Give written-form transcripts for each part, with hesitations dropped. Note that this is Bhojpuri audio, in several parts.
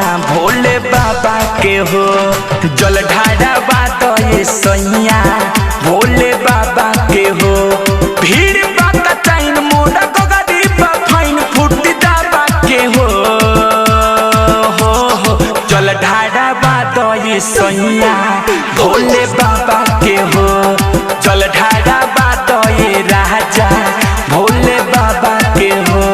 भोले बाबा के हो। जल ढारा बात ये सैया भोले बाबा के हो। भीड़ बाका चाइन मोड़ा गगरी फाइन फुटी दाबा के हो। जल ढारा बात ये सैया भोले बाबा के हो। जल ढारा बात ये राजा भोले बाबा के हो।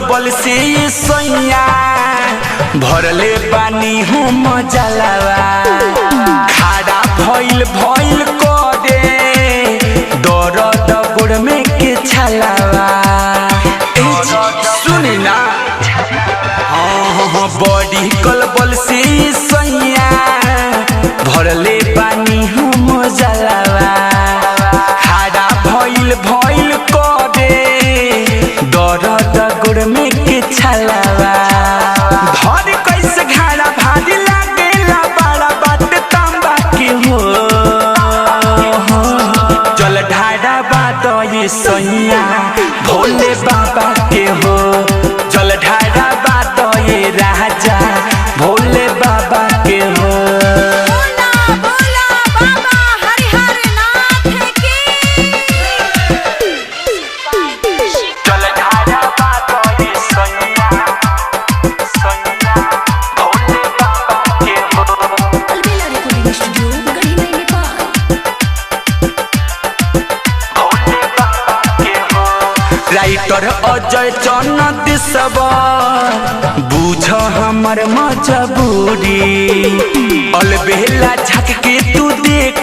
बल से सैया भरले पानी हम जलावा। खाड़ा भइल भइल करे दर्द गोड़ में के छलावा। सुनी ना हाँ बड़ी कलबल से सैया भरले पानी हम जलावा। खाड़ा भइल भइल करे दर्द गोड़ में के छलावा। धर कैसे घाड़ा भारी लागेला बड़ा बात तांबा के हो। जल ढारा बात ये सैया भोले बाबा के हो। जल ढारा बात ये राजा भोले बाबा के हो। राइटर अजय चन्नत सब बुझ हमर मजबूरी। अलबेला झक के तू देख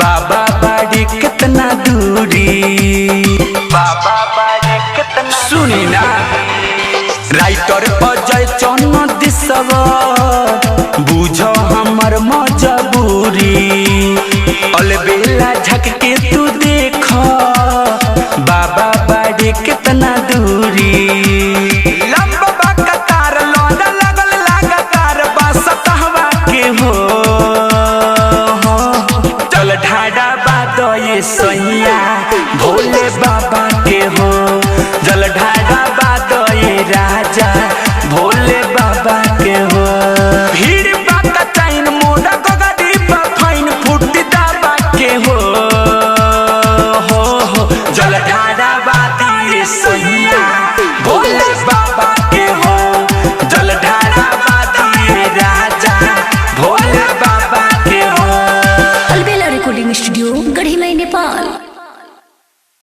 बाबा बाड़ी कितना दूरी। बाबा बाड़ी कितना सुनी ना राइटर अजय चन्नत सब बुझ हमर मजबूरी। अलबेला झक के तू देख बाबा बाड़ी कितना दूरी। लंबा कतार लौंडा लगल लगातार बासतहवा के हो। जल ढारा बात ये